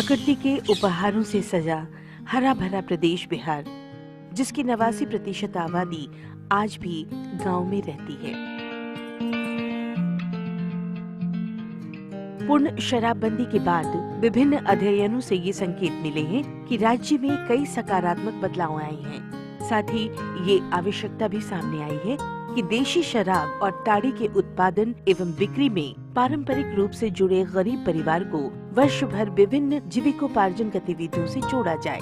प्रकृति के उपहारों से सजा हरा भरा प्रदेश बिहार, जिसकी 89% आबादी आज भी गांव में रहती है। पूर्ण शराबबंदी के बाद विभिन्न अध्ययनों से ये संकेत मिले हैं कि राज्य में कई सकारात्मक बदलाव आए हैं। साथ ही ये आवश्यकता भी सामने आई है कि देशी शराब और ताड़ी के उत्पादन एवं बिक्री में पारंपरिक रूप से जुड़े गरीब परिवार को वर्ष भर विभिन्न जीविकोपार्जन गतिविधियों से जोड़ा जाए।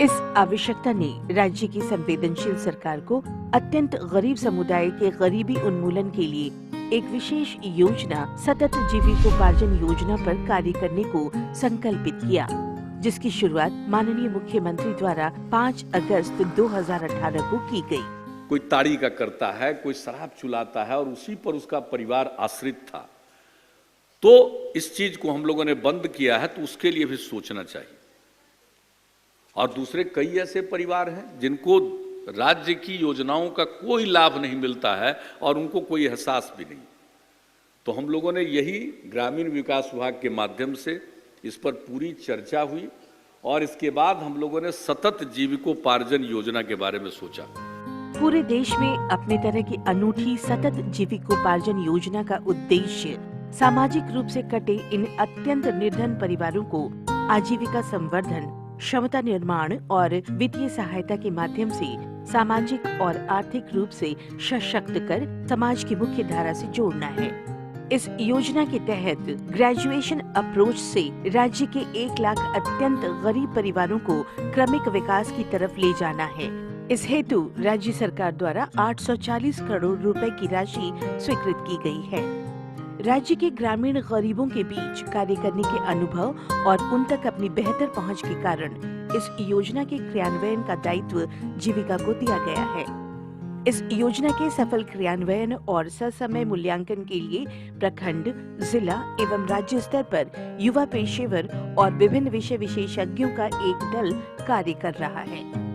इस आवश्यकता ने राज्य की संवेदनशील सरकार को अत्यंत गरीब समुदाय के गरीबी उन्मूलन के लिए एक विशेष योजना सतत जीविकोपार्जन योजना पर कार्य करने को संकल्पित किया, जिसकी शुरुआत माननीय मुख्यमंत्री द्वारा 5 अगस्त 2018 को की गई। कोई ताड़ी का करता है, कोई शराब चुलाता है और उसी पर उसका परिवार आश्रित था, तो इस चीज को हम लोगों ने बंद किया है, तो उसके लिए भी सोचना चाहिए। और दूसरे कई ऐसे परिवार हैं जिनको राज्य की योजनाओं का कोई लाभ नहीं मिलता है और उनको कोई एहसास भी नहीं। तो हम लोगों ने यही ग्रामीण विकास विभाग के माध्यम से इस पर पूरी चर्चा हुई और इसके बाद हम लोगों ने सतत जीविकोपार्जन योजना के बारे में सोचा। पूरे देश में अपने तरह की अनूठी सतत जीविकोपार्जन योजना का उद्देश्य सामाजिक रूप से कटे इन अत्यंत निर्धन परिवारों को आजीविका संवर्धन, क्षमता निर्माण और वित्तीय सहायता के माध्यम से सामाजिक और आर्थिक रूप से सशक्त कर समाज की मुख्य धारा से जोड़ना है। इस योजना के तहत ग्रेजुएशन अप्रोच से राज्य के 1 लाख अत्यंत गरीब परिवारों को क्रमिक विकास की तरफ ले जाना है। इस हेतु राज्य सरकार द्वारा 840 करोड़ रुपए की राशि स्वीकृत की गई है। राज्य के ग्रामीण गरीबों के बीच कार्य करने के अनुभव और उन तक अपनी बेहतर पहुंच के कारण इस योजना के क्रियान्वयन का दायित्व जीविका को दिया गया है। इस योजना के सफल क्रियान्वयन और ससमय मूल्यांकन के लिए प्रखंड, जिला एवं राज्य स्तर पर युवा पेशेवर और विभिन्न विषय विशेषज्ञों का एक दल कार्य कर रहा है।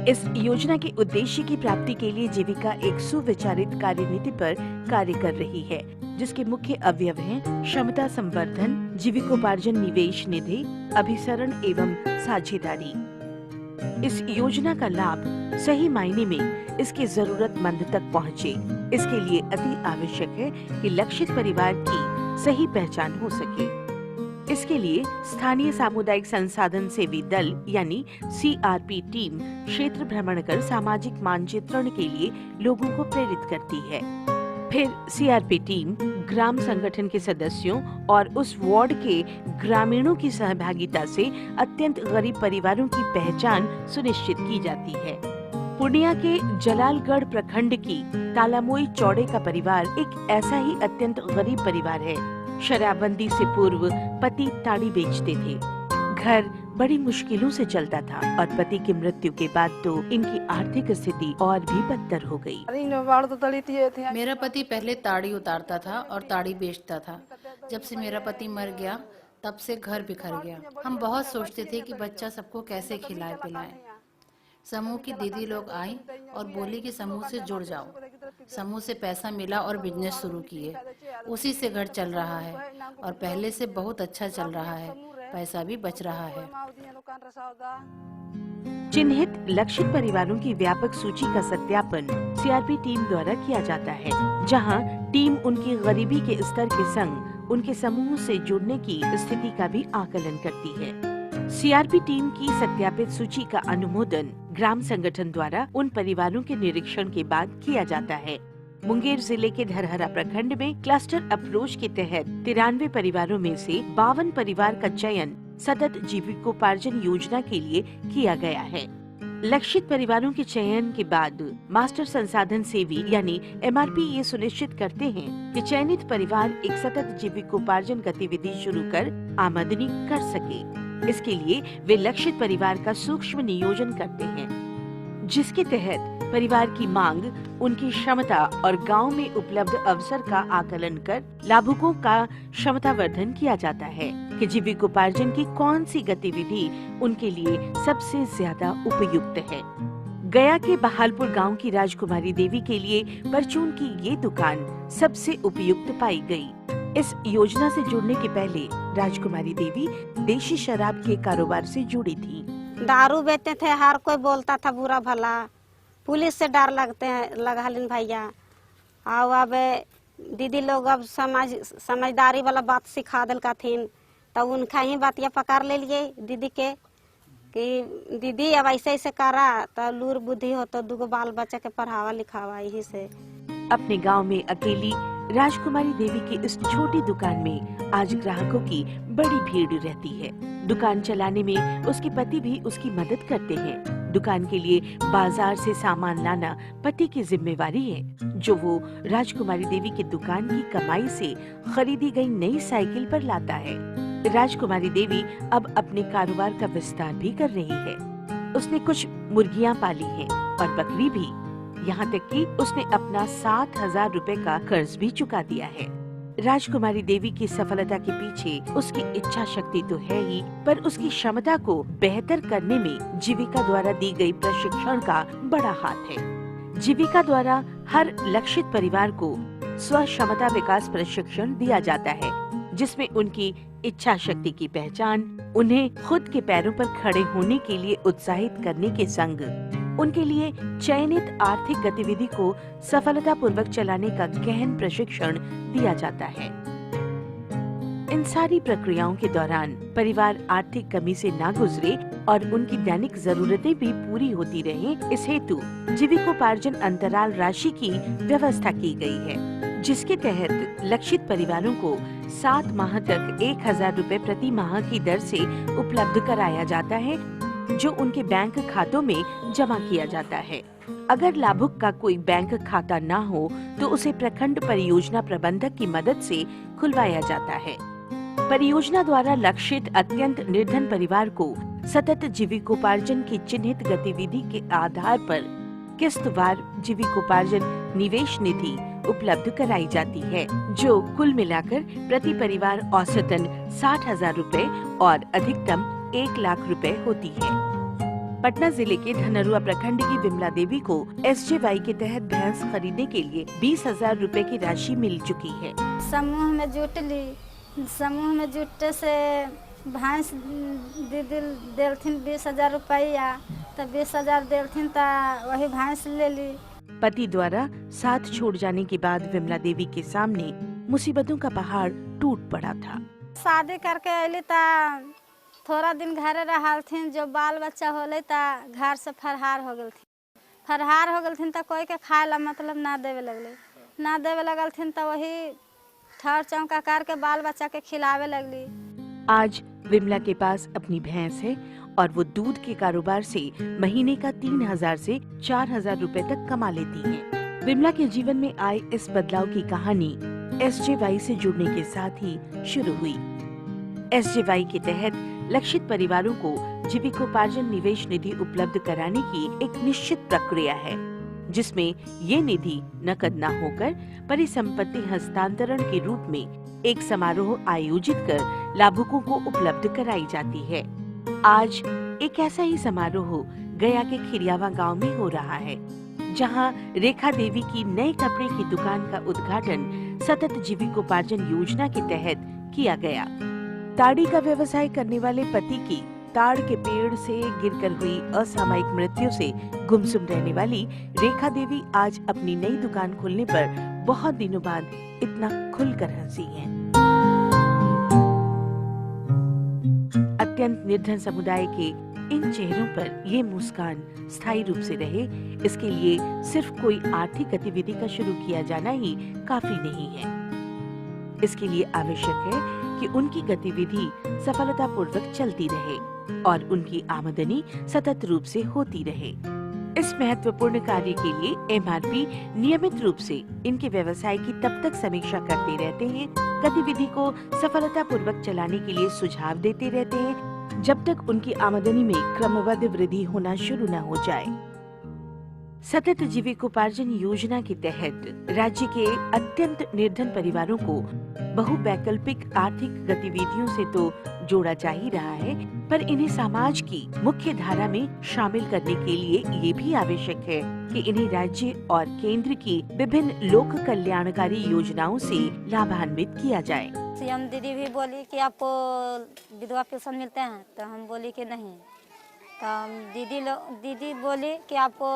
इस योजना के उद्देश्य की प्राप्ति के लिए जीविका एक सुविचारित कार्यनीति पर कार्य कर रही है, जिसके मुख्य अवयव हैं क्षमता संवर्धन, जीविकोपार्जन निवेश निधि, अभिसरण एवं साझेदारी। इस योजना का लाभ सही मायने में इसके जरूरतमंद तक पहुँचे, इसके लिए अति आवश्यक है कि लक्षित परिवार की सही पहचान हो सके। इसके लिए स्थानीय सामुदायिक संसाधन सेवी दल यानी CRP टीम क्षेत्र भ्रमण कर सामाजिक मानचित्रण के लिए लोगों को प्रेरित करती है। फिर CRP टीम ग्राम संगठन के सदस्यों और उस वार्ड के ग्रामीणों की सहभागिता से अत्यंत गरीब परिवारों की पहचान सुनिश्चित की जाती है। पूर्णिया के जलालगढ़ प्रखंड की तालामोई चौड़े का परिवार एक ऐसा ही अत्यंत गरीब परिवार है। शराबबंदी से पूर्व पति ताड़ी बेचते थे। घर बड़ी मुश्किलों से चलता था और पति की मृत्यु के बाद तो इनकी आर्थिक स्थिति और भी बदतर हो गई। मेरा पति पहले ताड़ी उतारता था और ताड़ी बेचता था। जब से मेरा पति मर गया तब से घर बिखर गया। हम बहुत सोचते थे कि बच्चा सबको कैसे खिलाए पिलाए। समूह की दीदी लोग आई और बोली कि समूह से जुड़ जाओ। समूह से पैसा मिला और बिजनेस शुरू किए। उसी से घर चल रहा है और पहले से बहुत अच्छा चल रहा है। पैसा भी बच रहा है। चिन्हित लक्षित परिवारों की व्यापक सूची का सत्यापन CRP टीम द्वारा किया जाता है, जहां टीम उनकी गरीबी के स्तर के संग उनके समूह से जुड़ने की स्थिति का भी आकलन करती है। CRP टीम की सत्यापित सूची का अनुमोदन ग्राम संगठन द्वारा उन परिवारों के निरीक्षण के बाद किया जाता है। मुंगेर जिले के धरहरा प्रखंड में क्लस्टर अप्रोच के तहत 93 परिवारों में से 52 परिवार का चयन सतत जीविकोपार्जन योजना के लिए किया गया है। लक्षित परिवारों के चयन के बाद मास्टर संसाधन सेवी यानी MRP ये सुनिश्चित करते हैं कि चयनित परिवार एक सतत जीविकोपार्जन गतिविधि शुरू कर आमदनी कर सके। इसके लिए वे लक्षित परिवार का सूक्ष्म नियोजन करते हैं, जिसके तहत परिवार की मांग, उनकी क्षमता और गांव में उपलब्ध अवसर का आकलन कर लाभुकों का क्षमतावर्धन किया जाता है कि जीविकोपार्जन की कौन सी गतिविधि उनके लिए सबसे ज्यादा उपयुक्त है। गया के बहालपुर गांव की राजकुमारी देवी के लिए परचून की ये दुकान सबसे उपयुक्त पाई गई। इस योजना से जुड़ने के पहले राजकुमारी देवी देशी शराब के कारोबार से जुड़ी थी। दारू बेचते थे, हर कोई बोलता था बुरा भला, पुलिस से डर लगा लिन भैया। और अब दीदी लोग अब समझदारी वाला बात सिखा दिल का थीन, तो उनका ही बातिया पकड़ ले लिए दीदी के कि दीदी अब ऐसे ऐसे करा तो लूर बुद्धि हो तो दुगो बाल बच्चा के पढ़ावा लिखावा। यही से अपने गांव में अकेली राजकुमारी देवी की इस छोटी दुकान में आज ग्राहकों की बड़ी भीड़ रहती है। दुकान चलाने में उसके पति भी उसकी मदद करते हैं। दुकान के लिए बाजार से सामान लाना पति की जिम्मेवारी है, जो वो राजकुमारी देवी की दुकान की कमाई से खरीदी गई नई साइकिल पर लाता है। राजकुमारी देवी अब अपने कारोबार का विस्तार भी कर रही है। उसने कुछ मुर्गियां पाली हैं और बकरी भी। यहाँ तक कि उसने अपना 7,000 रुपए का कर्ज भी चुका दिया है। राजकुमारी देवी की सफलता के पीछे उसकी इच्छा शक्ति तो है ही, पर उसकी क्षमता को बेहतर करने में जीविका द्वारा दी गई प्रशिक्षण का बड़ा हाथ है। जीविका द्वारा हर लक्षित परिवार को स्व क्षमता विकास प्रशिक्षण दिया जाता है, जिसमें उनकी इच्छा शक्ति की पहचान, उन्हें खुद के पैरों पर खड़े होने के लिए उत्साहित करने के संग उनके लिए चयनित आर्थिक गतिविधि को सफलतापूर्वक चलाने का गहन प्रशिक्षण दिया जाता है। इन सारी प्रक्रियाओं के दौरान परिवार आर्थिक कमी से ना गुजरे और उनकी दैनिक जरूरतें भी पूरी होती रहें, इस हेतु जीविकोपार्जन अंतराल राशि की व्यवस्था की गई है, जिसके तहत लक्षित परिवारों को 7 माह तक 1,000 रुपए प्रति माह की दर से उपलब्ध कराया जाता है, जो उनके बैंक खातों में जमा किया जाता है। अगर लाभुक का कोई बैंक खाता ना हो तो उसे प्रखंड परियोजना प्रबंधक की मदद से खुलवाया जाता है। परियोजना द्वारा लक्षित अत्यंत निर्धन परिवार को सतत जीविकोपार्जन की चिन्हित गतिविधि के आधार पर किस्तवार जीविकोपार्जन निवेश निधि उपलब्ध कराई जाती है, जो कुल मिलाकर प्रति परिवार औसतन 60,000 रुपए और अधिकतम 1 लाख रुपए होती है। पटना जिले के धनरुआ प्रखंड की विमला देवी को SJY के तहत भैंस खरीदने के लिए 20,000 रुपए की राशि मिल चुकी है। समूह में जुटने से भैंस दिलथिन 20,000 रुपया, तो 20,000 दिलथिन तो वही भैंस ले ली। पति द्वारा साथ छोड़ जाने के बाद विमला देवी के सामने मुसीबतों का पहाड़ टूट पड़ा था। शादी करके अली ता थोड़ा दिन घरे रहल थीन, जो बाल बच्चा होले ता घर से फरहार हो गल थीन तो कोई के खाए ला मतलब ना देवे लगल थीन तो वही ठर चौका करके बाल बच्चा के खिलावे लगली। आज विमला के पास अपनी भैंस है और वो दूध के कारोबार से महीने का 3,000 से 4,000 रुपए तक कमा लेती है। विमला के जीवन में आए इस बदलाव की कहानी SJY से जुड़ने के साथ ही शुरू हुई। SJY के तहत लक्षित परिवारों को जीविकोपार्जन निवेश निधि उपलब्ध कराने की एक निश्चित प्रक्रिया है, जिसमें ये निधि नकद न होकर परिसंपत्ति हस्तांतरण के रूप में एक समारोह आयोजित कर लाभुकों को उपलब्ध कराई जाती है। आज एक ऐसा ही समारोह गया के खिरियावा गांव में हो रहा है, जहां रेखा देवी की नए कपड़े की दुकान का उद्घाटन सतत जीविकोपार्जन योजना के तहत किया गया। ताड़ी का व्यवसाय करने वाले पति की ताड़ के पेड़ से गिरकर हुई असामयिक मृत्यु से गुमसुम रहने वाली रेखा देवी आज अपनी नई दुकान खोलने पर बहुत दिनों बाद इतना खुलकर हंसी हैं। अत्यंत निर्धन समुदाय के इन चेहरों पर ये मुस्कान स्थायी रूप से रहे, इसके लिए सिर्फ कोई आर्थिक गतिविधि का शुरू किया जाना ही काफी नहीं है। इसके लिए आवश्यक है कि उनकी गतिविधि सफलतापूर्वक चलती रहे और उनकी आमदनी सतत रूप से होती रहे। इस महत्वपूर्ण कार्य के लिए MRP नियमित रूप से इनके व्यवसाय की तब तक समीक्षा करते रहते हैं, गतिविधि को सफलतापूर्वक चलाने के लिए सुझाव देते रहते हैं, जब तक उनकी आमदनी में क्रमबद्ध वृद्धि होना शुरू न हो जाए। सतत जीविकोपार्जन योजना के तहत राज्य के अत्यंत निर्धन परिवारों को बहुवैकल्पिक आर्थिक गतिविधियों से तो जोड़ा जा ही रहा है, पर इन्हें समाज की मुख्य धारा में शामिल करने के लिए ये भी आवश्यक है कि इन्हें राज्य और केंद्र की विभिन्न लोक कल्याणकारी योजनाओं से लाभान्वित किया जाए। सीएम दीदी भी बोली कि आपको विधवा पेंशन मिलते हैं, तो हम बोली कि नहीं। तो दीदी बोली कि आपको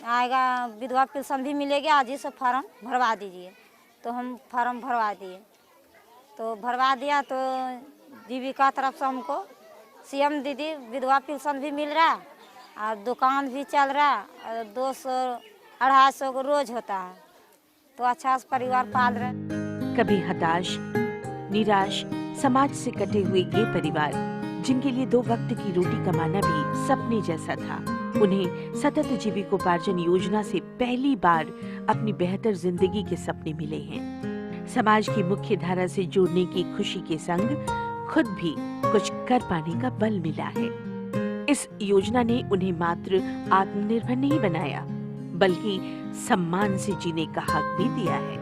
आएगा विधवा पेंशन भी मिलेगी, आज ही से फॉर्म भरवा दीजिए। तो हम फॉर्म भरवा दिए, तो भरवा दिया तो जीविका तरफ से हमको सीएम दीदी विधवा पेंशन भी मिल रहा और दुकान भी चल रहा और 200-250 को रोज होता है, तो अच्छा से परिवार पाल रहे। कभी हताश, निराश, समाज से कटे हुए ये परिवार, जिनके लिए 2 वक्त की रोटी कमाना भी सपने जैसा था, उन्हें सतत जीविकोपार्जन योजना से पहली बार अपनी बेहतर जिंदगी के सपने मिले हैं। समाज की मुख्य धारा से जुड़ने की खुशी के संग खुद भी कुछ कर पाने का बल मिला है। इस योजना ने उन्हें मात्र आत्मनिर्भर नहीं बनाया, बल्कि सम्मान से जीने का हक भी दिया है।